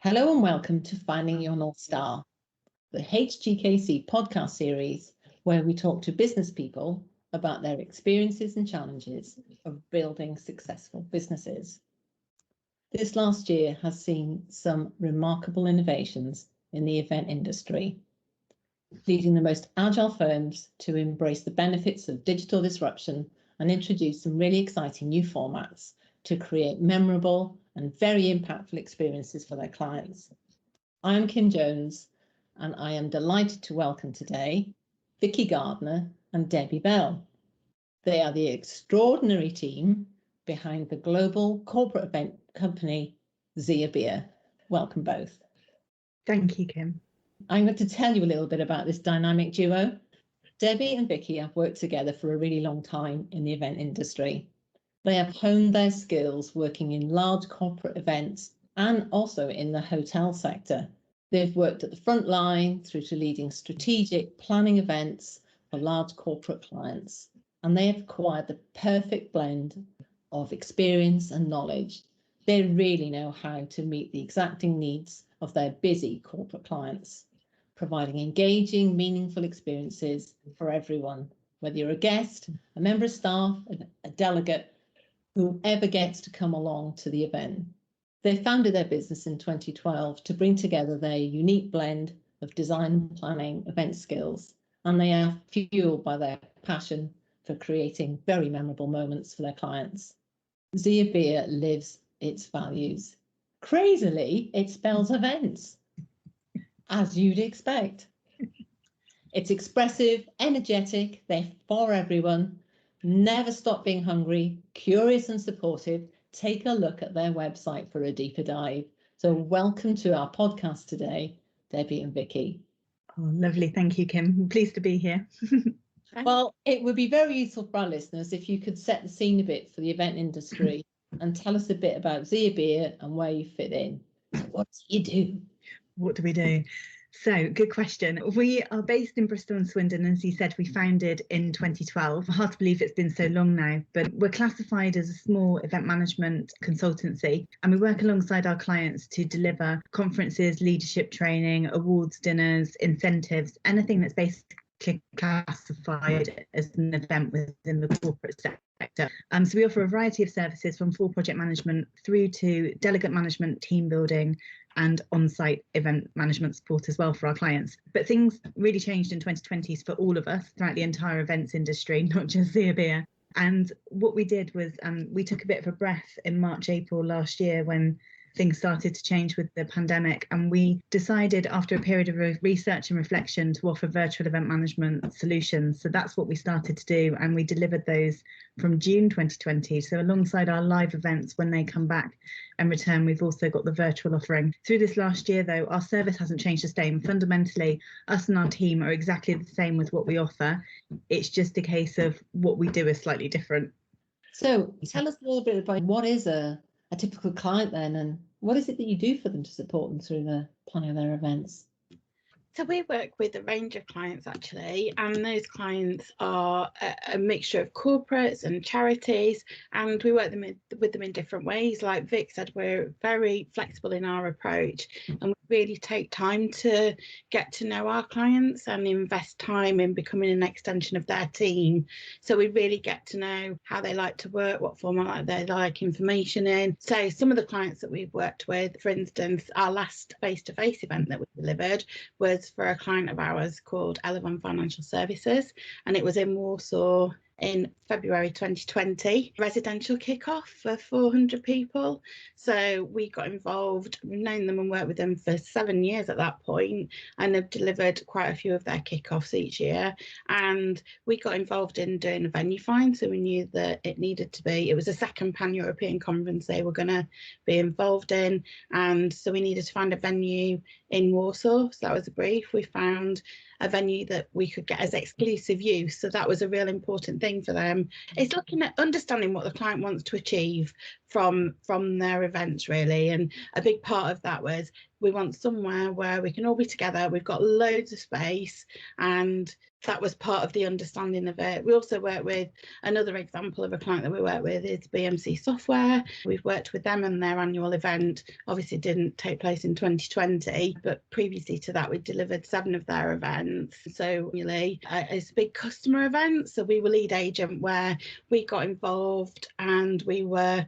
Hello and welcome to Finding Your North Star, the HGKC podcast series where we talk to business people about their experiences and challenges of building successful businesses. This last year has seen some remarkable innovations in the event industry, leading the most agile firms to embrace the benefits of digital disruption and introduce some really exciting new formats to create memorable and very impactful experiences for their clients. I'm Kim Jones, and I am delighted to welcome today Vicky Gardner and Debbie Bell. They are the extraordinary team behind the global corporate event company ZiaBia. Welcome both. Thank you, Kim. I'm going to tell you a little bit about this dynamic duo. Debbie and Vicky have worked together for a really long time in the event industry. They have honed their skills working in large corporate events and also in the hotel sector. They've worked at the front line through to leading strategic planning events for large corporate clients, and they have acquired the perfect blend of experience and knowledge. They really know how to meet the exacting needs of their busy corporate clients, providing engaging, meaningful experiences for everyone, whether you're a guest, a member of staff, a delegate, whoever gets to come along to the event. They founded their business in 2012 to bring together their unique blend of design and planning event skills, and they are fueled by their passion for creating very memorable moments for their clients. ZiaBia lives its values. Crazily, it spells events, as you'd expect. It's expressive, energetic, they're for everyone, never stop being hungry, curious and supportive. Take a look at their website for a deeper dive. So welcome to our podcast today, Debbie and Vicky. Oh, lovely. Thank you, Kim. I'm pleased to be here. Well, it would be very useful for our listeners if you could set the scene a bit for the event industry and tell us a bit about ZiaBia and where you fit in. So what do you do? What do we do? So, good question. We are based in Bristol and Swindon. As you said, we founded in 2012. Hard to believe it's been so long now, but we're classified as a small event management consultancy, and we work alongside our clients to deliver conferences, leadership training, awards, dinners, incentives, anything that's basically classified as an event within the corporate sector. So we offer a variety of services from full project management through to delegate management, team building, and on-site event management support as well for our clients. But things really changed in 2020 for all of us throughout the entire events industry, not just ZiaBia. And what we did was we took a bit of a breath in March, April last year when things started to change with the pandemic, and we decided after a period of research and reflection to offer virtual event management solutions. So that's what we started to do, and we delivered those from June 2020. So alongside our live events, when they come back and return, we've also got the virtual offering. Through this last year, though, our service hasn't changed the same. Fundamentally, us and our team are exactly the same with what we offer. It's just a case of what we do is slightly different. So tell us a little bit about what is a typical client then, and what is it that you do for them to support them through the planning of their events? So we work with a range of clients actually, and those clients are a mixture of corporates and charities, and we work with them in different ways. Like Vic said, we're very flexible in our approach, and we really take time to get to know our clients and invest time in becoming an extension of their team. So we really get to know how they like to work, what format they like information in. So some of the clients that we've worked with, for instance, our last face-to-face event that we delivered was for a client of ours called Elevon Financial Services, and it was in Warsaw in February 2020, residential kickoff for 400 people. So we got involved. We've known them and worked with them for 7 years at that point, and have delivered quite a few of their kickoffs each year. And we got involved in doing a venue find, so we knew that it was a second pan-European conference they were going to be involved in, and so we needed to find a venue in Warsaw. So that was a brief. We found a venue that we could get as exclusive use. So that was a real important thing for them. It's looking at understanding what the client wants to achieve from their events, really. And a big part of that was we want somewhere where we can all be together. We've got loads of space, and that was part of the understanding of it. We also work with, another example of a client that we work with is BMC Software. We've worked with them, and their annual event obviously didn't take place in 2020, but previously to that we delivered 7 of their events. So really it's a big customer event, so we were lead agent where we got involved and we were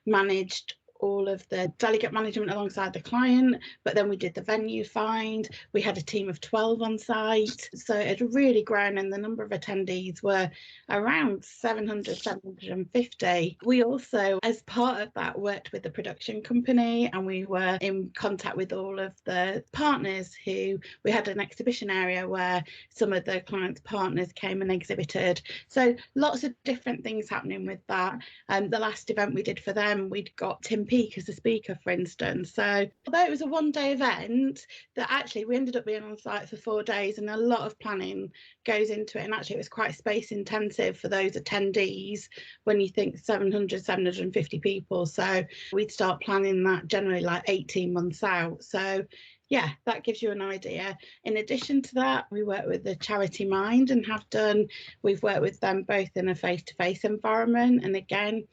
managed all of the delegate management alongside the client, but then we did the venue find. We had a team of 12 on site, so it had really grown, and the number of attendees were around 750. We also, as part of that, worked with the production company, and we were in contact with all of the partners who, we had an exhibition area where some of the clients' partners came and exhibited. So lots of different things happening with that. And the last event we did for them, we'd got Tim Peake as a speaker, for instance. So although it was a one-day event, that actually we ended up being on site for 4 days, and a lot of planning goes into it, and actually it was quite space intensive for those attendees when you think 750 people. So we'd start planning that generally like 18 months out. So yeah, that gives you an idea. In addition to that, we work with the charity Mind, and have done. We've worked with them both in a face-to-face environment, and again,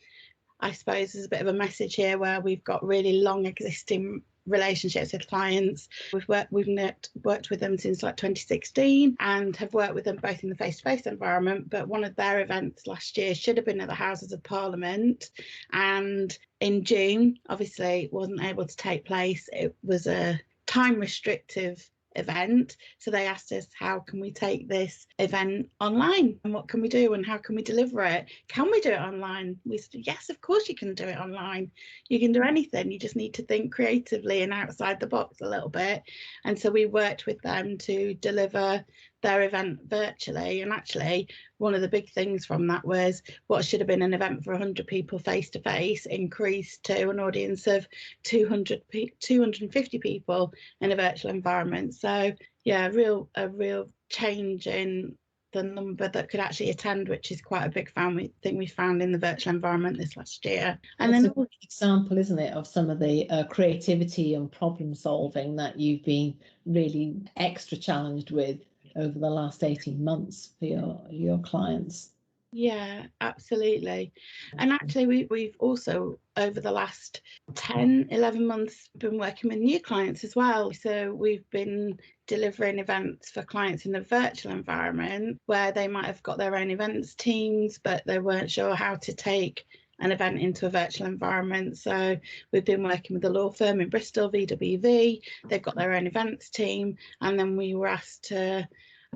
I suppose there's a bit of a message here where we've got really long existing relationships with clients. We've worked with them since like 2016, and have worked with them both in the face-to-face environment, but one of their events last year should have been at the Houses of Parliament, and in June obviously wasn't able to take place. It was a time restrictive event, so they asked us, how can we take this event online, and what can we do, and how can we deliver it? Can we do it online? We said, yes, of course you can do it online. You can do anything, you just need to think creatively and outside the box a little bit. And so we worked with them to deliver their event virtually, and actually one of the big things from that was what should have been an event for 100 people face to face increased to an audience of 250 people in a virtual environment. So yeah, a real change in the number that could actually attend, which is quite a big thing we found in the virtual environment this last year. And that's then a good example, isn't it, of some of the creativity and problem solving that you've been really extra challenged with over the last 18 months for your clients. Yeah, absolutely. And actually we've also over the last 10-11 months been working with new clients as well. So we've been delivering events for clients in a virtual environment where they might have got their own events teams, but they weren't sure how to take an event into a virtual environment. So we've been working with a law firm in Bristol, VWV. They've got their own events team, and then we were asked to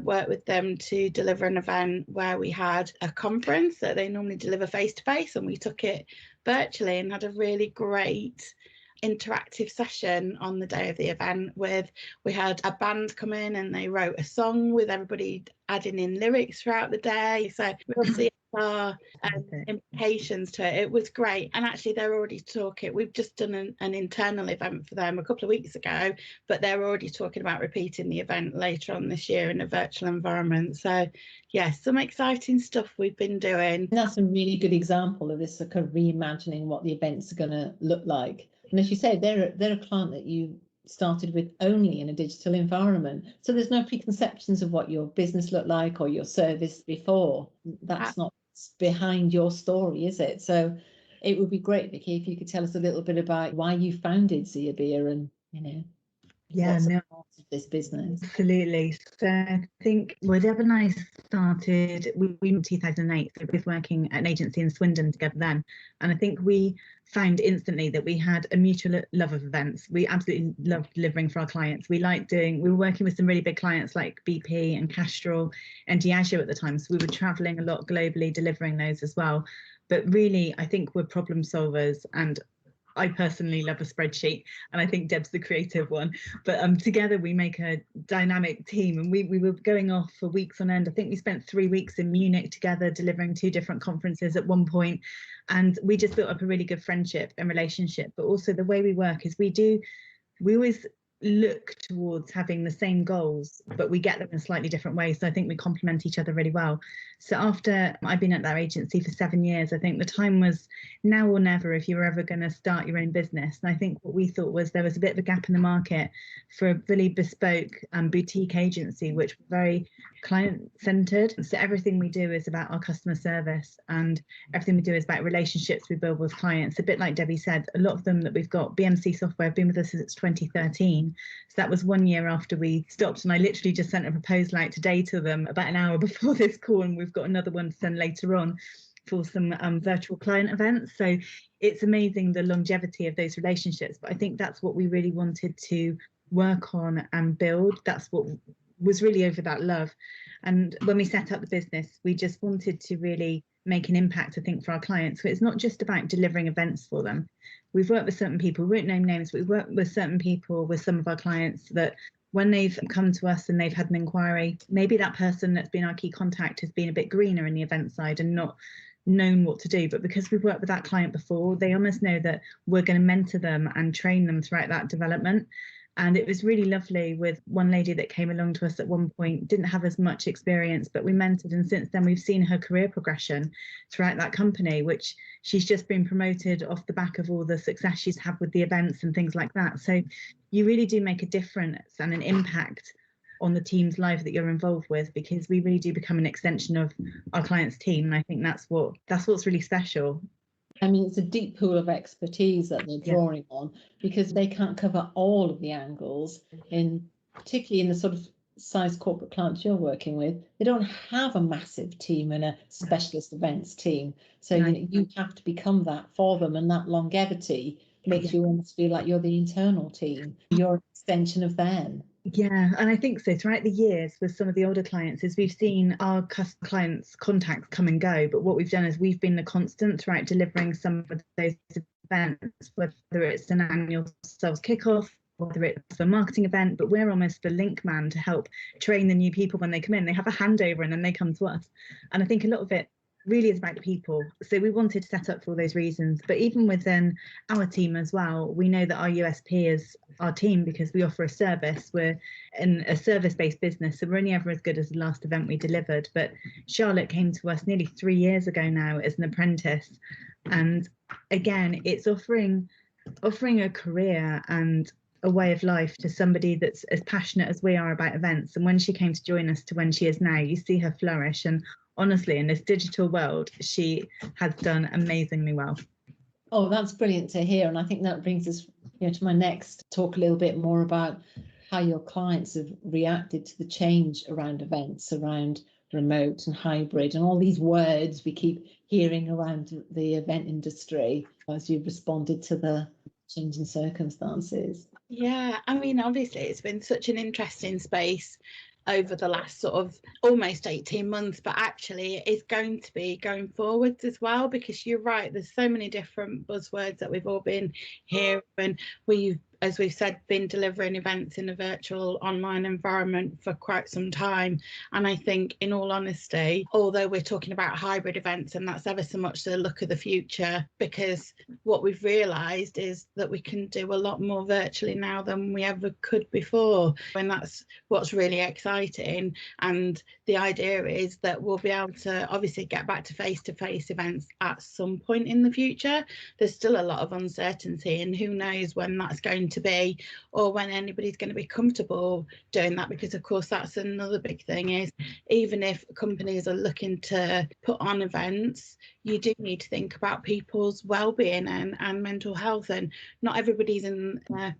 work with them to deliver an event where we had a conference that they normally deliver face to face, and we took it virtually and had a really great interactive session on the day of the event. We had a band come in and they wrote a song with everybody adding in lyrics throughout the day. So we'll see implications to it. It was great, and actually they're already talking. We've just done an internal event for them a couple of weeks ago, but they're already talking about repeating the event later on this year in a virtual environment. So yes, some exciting stuff we've been doing. That's a really good example of this, like a reimagining what the events are going to look like. And as you say, they're a client that you started with only in a digital environment, so there's no preconceptions of what your business looked like or your service before. That's not behind your story, is it? So it would be great, Vicky, if you could tell us a little bit about why you founded ZiaBia and what's part of this business. Absolutely. So I think when Deb and I started, we in 2008, so we were working at an agency in Swindon together then, and I think we found instantly that we had a mutual love of events. We absolutely loved delivering for our clients. We were working with some really big clients like BP and Castrol and Diageo at the time, so we were traveling a lot globally delivering those as well. But really, I think we're problem solvers, and I personally love a spreadsheet, and I think Deb's the creative one. But together we make a dynamic team, and we were going off for weeks on end. I think we spent 3 weeks in Munich together delivering 2 different conferences at one point, and we just built up a really good friendship and relationship. But also the way we work is we always look towards having the same goals, but we get them in slightly different ways. So I think we complement each other really well. So after I've been at that agency for 7 years, I think the time was now or never if you were ever going to start your own business. And I think what we thought was there was a bit of a gap in the market for a really bespoke boutique agency, which was very client-centred. So everything we do is about our customer service, and everything we do is about relationships we build with clients. A bit like Debbie said, a lot of them that we've got, BMC Software have been with us since 2013. So that was 1 year after we stopped, and I literally just sent a proposal out today to them about an hour before this call, and we've got another one to send later on for some virtual client events. So it's amazing the longevity of those relationships, but I think that's what we really wanted to work on and build. That's what was really over that love. And when we set up the business, we just wanted to really make an impact, I think, for our clients. So it's not just about delivering events for them. We've worked with certain people, we won't name names, but we've worked with certain people, with some of our clients, that when they've come to us and they've had an inquiry, maybe that person that's been our key contact has been a bit greener in the event side and not known what to do. But because we've worked with that client before, they almost know that we're going to mentor them and train them throughout that development. And it was really lovely with one lady that came along to us at one point, didn't have as much experience, but we mentored. And since then, we've seen her career progression throughout that company, which she's just been promoted off the back of all the success she's had with the events and things like that. So you really do make a difference and an impact on the team's life that you're involved with, because we really do become an extension of our client's team. And I think that's what's really special. I mean, it's a deep pool of expertise that they're drawing on, because they can't cover all of the angles, particularly in the sort of size corporate clients you're working with. They don't have a massive team and a specialist events team. So you have to become that for them, and that longevity makes you almost feel like you're the internal team. You're an extension of them. Yeah, and I think so. Throughout the years with some of the older clients, is we've seen our clients' contacts come and go, but what we've done is we've been the constant throughout delivering some of those events, whether it's an annual sales kickoff, whether it's a marketing event, but we're almost the link man to help train the new people when they come in. They have a handover and then they come to us. And I think a lot of it really is about the people. So we wanted to set up for all those reasons. But even within our team as well, we know that our USP is our team, because we offer a service. We're in a service-based business, so we're only ever as good as the last event we delivered. But Charlotte came to us nearly 3 years ago now as an apprentice. And again, it's offering a career and a way of life to somebody that's as passionate as we are about events. And when she came to join us to when she is now, you see her flourish. And honestly, in this digital world, she has done amazingly well. Oh, that's brilliant to hear. And I think that brings us to my next talk a little bit more about how your clients have reacted to the change around events, around remote and hybrid, and all these words we keep hearing around the event industry as you've responded to the changing circumstances. Yeah, I mean, obviously, it's been such an interesting space over the last sort of almost 18 months, but actually it's going to be going forwards as well, because you're right, there's so many different buzzwords that we've all been hearing. We've, as we've said, been delivering events in a virtual online environment for quite some time. And I think, in all honesty, although we're talking about hybrid events, and that's ever so much the look of the future, because what we've realised is that we can do a lot more virtually now than we ever could before. And that's what's really exciting. And the idea is that we'll be able to obviously get back to face-to-face events at some point in the future. There's still a lot of uncertainty, and who knows when that's going to be, or when anybody's going to be comfortable doing that, because of course that's another big thing, is even if companies are looking to put on events, you do need to think about people's well-being and mental health, and not everybody's in the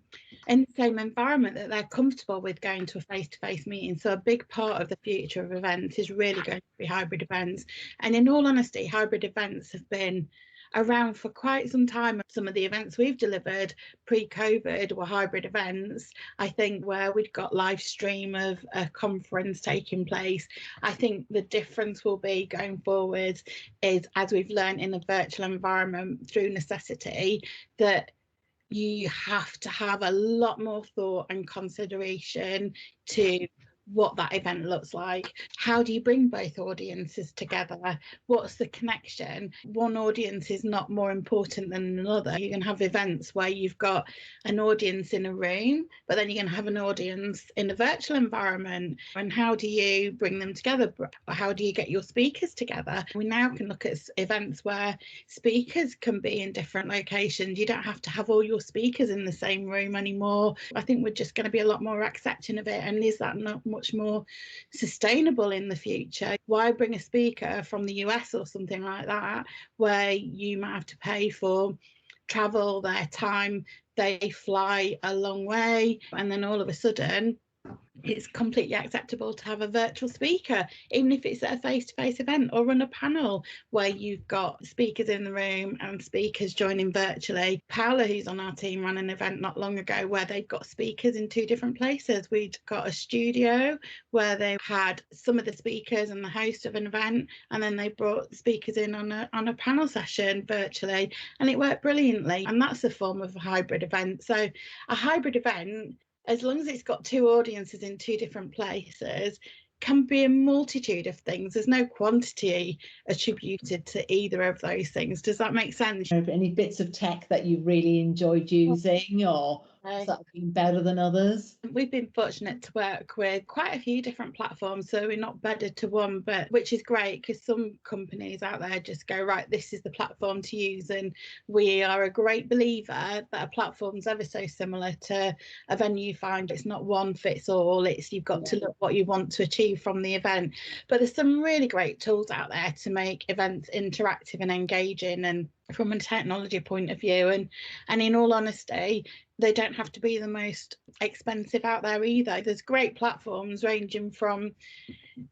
same environment that they're comfortable with going to a face-to-face meeting. So a big part of the future of events is really going to be hybrid events. And in all honesty, hybrid events have been around for quite some time. Some of the events we've delivered pre-COVID were hybrid events, I think, where we'd got live stream of a conference taking place. I think the difference will be going forward is, as we've learned in a virtual environment through necessity, that you have to have a lot more thought and consideration to what that event looks like. How do you bring both audiences together? What's the connection? One audience is not more important than another. You can have events where you've got an audience in a room, but then you're going to have an audience in a virtual environment. And how do you bring them together? How do you get your speakers together? We now can look at events where speakers can be in different locations. You don't have to have all your speakers in the same room anymore. I think we're just going to be a lot more accepting of it. And is that not much more sustainable in the future? Why bring a speaker from the US or something like that, where you might have to pay for travel, their time, they fly a long way, and then all of a sudden it's completely acceptable to have a virtual speaker, even if it's at a face-to-face event, or run a panel where you've got speakers in the room and speakers joining virtually. Paola, who's on our team, ran an event not long ago where they've got speakers in 2 different places. We'd got a studio where they had some of the speakers and the host of an event, and then they brought speakers in on a panel session virtually, and it worked brilliantly. And that's a form of a hybrid event. So a hybrid event, as long as it's got 2 audiences in 2 different places, can be a multitude of things. There's no quantity attributed to either of those things. Does that make sense? Any bits of tech that you really enjoyed using, or that have been better than others? We've been fortunate to work with quite a few different platforms, so we're not bedded to one, but which is great, because some companies out there just go, right, this is the platform to use. And we are a great believer that a platform's ever so similar to a venue finder. It's not one fits all. It's you've got to look what you want to achieve from the event. But there's some really great tools out there to make events interactive and engaging, and from a technology point of view, and in all honesty, they don't have to be the most expensive out there either. There's great platforms ranging from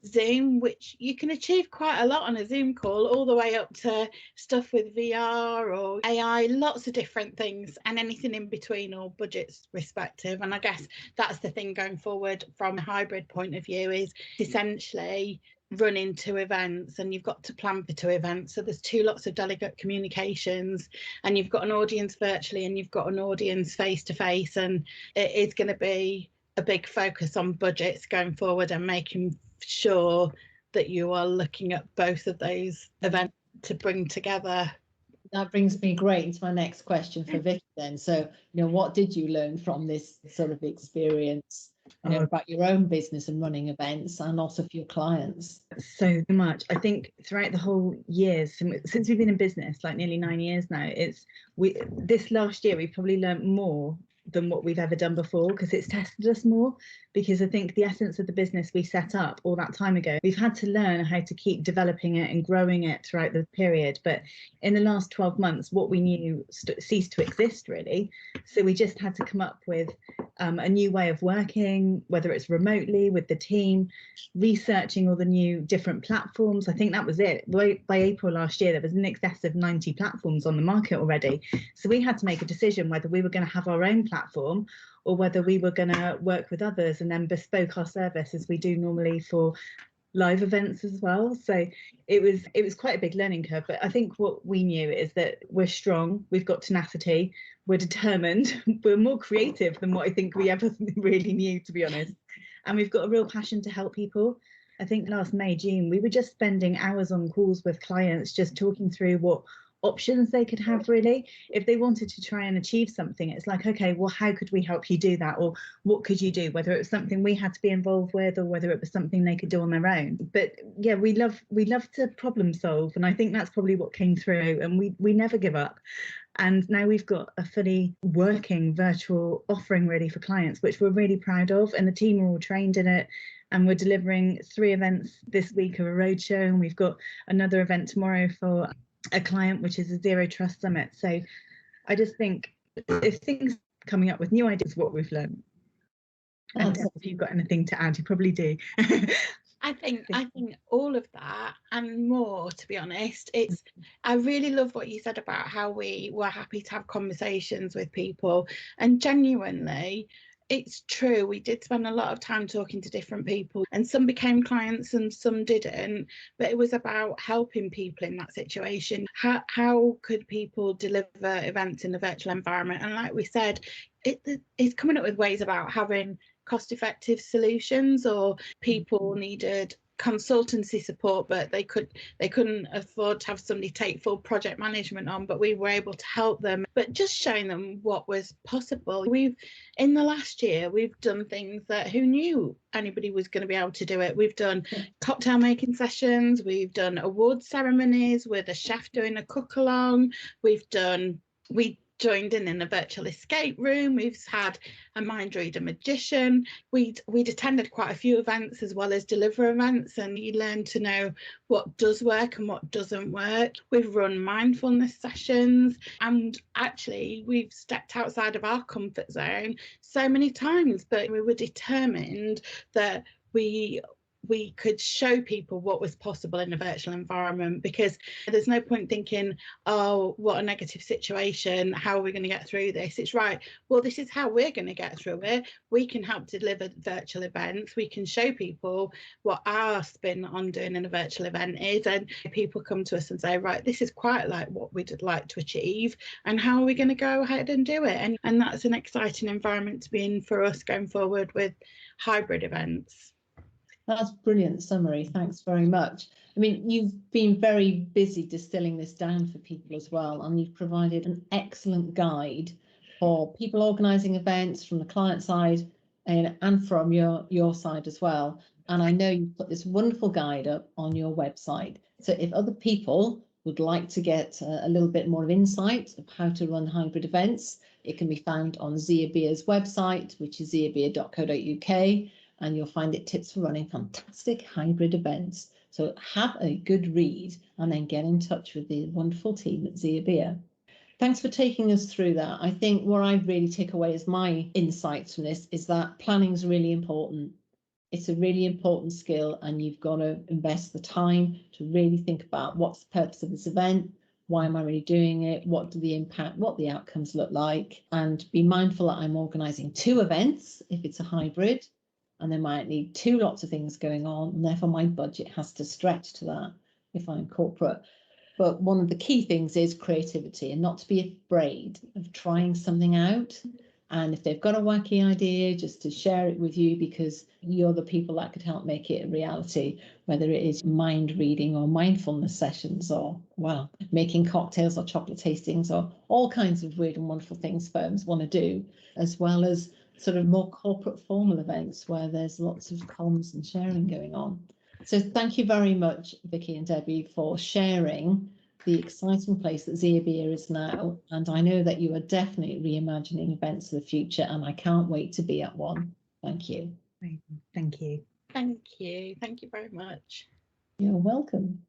Zoom, which you can achieve quite a lot on a Zoom call, all the way up to stuff with VR or AI, lots of different things, and anything in between, or budgets respective. And I guess that's the thing going forward from a hybrid point of view, is essentially running 2 events, and you've got to plan for 2 events. So there's 2 lots of delegate communications, and you've got an audience virtually and you've got an audience face to face, and it is going to be a big focus on budgets going forward and making sure that you are looking at both of those events to bring together. That brings me great into my next question for Vicky then. So, what did you learn from this sort of experience, about your own business and running events, and also for your clients? So much. I think throughout the whole years since we've been in business, like nearly 9 years now, this last year we probably learned more than what we've ever done before, because it's tested us more. Because I think the essence of the business we set up all that time ago, we've had to learn how to keep developing it and growing it throughout the period. But in the last 12 months, what we knew ceased to exist, really. So we just had to come up with a new way of working, whether it's remotely with the team, researching all the new different platforms. I think that was it. By April last year, there was in excess of 90 platforms on the market already. So we had to make a decision whether we were going to have our own platform, or whether we were going to work with others and then bespoke our service as we do normally for live events as well. So it was quite a big learning curve. But I think what we knew is that we're strong, we've got tenacity, we're determined, we're more creative than what I think we ever really knew, to be honest. And we've got a real passion to help people. I think last May, June, we were just spending hours on calls with clients, just talking through what options they could have, really. If they wanted to try and achieve something, it's like, okay, well, how could we help you do that? Or what could you do? Whether it was something we had to be involved with, or whether it was something they could do on their own. But yeah, we love to problem solve, and I think that's probably what came through, and we never give up. And now we've got a fully working virtual offering really for clients, which we're really proud of, and the team are all trained in it. And we're delivering 3 events this week of a roadshow, and we've got another event tomorrow for a client, which is a Zero Trust Summit. So I just think if things coming up with new ideas, what we've learned. And if you've got anything to add, you probably do. I think all of that and more, to be honest. I really love what you said about how we were happy to have conversations with people, and genuinely It's true. We did spend a lot of time talking to different people, and some became clients and some didn't. But it was about helping people in that situation. How could people deliver events in a virtual environment? And like we said, it's coming up with ways about having cost-effective solutions, or people needed consultancy support, but they couldn't afford to have somebody take full project management on, but we were able to help them, but just showing them what was possible. In the last year, we've done things that who knew anybody was going to be able to do it. We've done cocktail making sessions, we've done award ceremonies with a chef doing a cook along, we joined in a virtual escape room, we've had a mind reader magician, we'd attended quite a few events as well as deliver events, and you learn to know what does work and what doesn't work. We've run mindfulness sessions, and actually we've stepped outside of our comfort zone so many times, but we were determined that we could show people what was possible in a virtual environment, because there's no point thinking, oh, what a negative situation, how are we going to get through this? It's right, well, this is how we're going to get through it. We can help deliver virtual events, we can show people what our spin on doing in a virtual event is, and people come to us and say, right, this is quite like what we'd like to achieve, and how are we going to go ahead and do it? And that's an exciting environment to be in for us going forward with hybrid events. That's brilliant summary. Thanks very much. I mean, you've been very busy distilling this down for people as well, and you've provided an excellent guide for people organising events from the client side and from your side as well. And I know you've put this wonderful guide up on your website. So if other people would like to get a little bit more of insight of how to run hybrid events, it can be found on ZiaBia's website, which is ziabia.co.uk. And you'll find it tips for running fantastic hybrid events. So have a good read and then get in touch with the wonderful team at ZiaBia. Thanks for taking us through that. I think what I really take away as my insights from this is that planning is really important. It's a really important skill, and you've got to invest the time to really think about what's the purpose of this event, why am I really doing it, what do the impact, what the outcomes look like, and be mindful that I'm organising 2 events if it's a hybrid, and there might need 2 lots of things going on, and therefore my budget has to stretch to that if I'm corporate. But one of the key things is creativity, and not to be afraid of trying something out. And if they've got a wacky idea, just to share it with you, because you're the people that could help make it a reality, whether it is mind reading or mindfulness sessions, or, well, making cocktails or chocolate tastings, or all kinds of weird and wonderful things firms want to do, as well as sort of more corporate formal events where there's lots of comms and sharing going on. So thank you very much, Vicky and Debbie, for sharing the exciting place that ZiaBia is now. And I know that you are definitely reimagining events of the future, and I can't wait to be at one. Thank you. Thank you. Thank you. Thank you very much. You're welcome.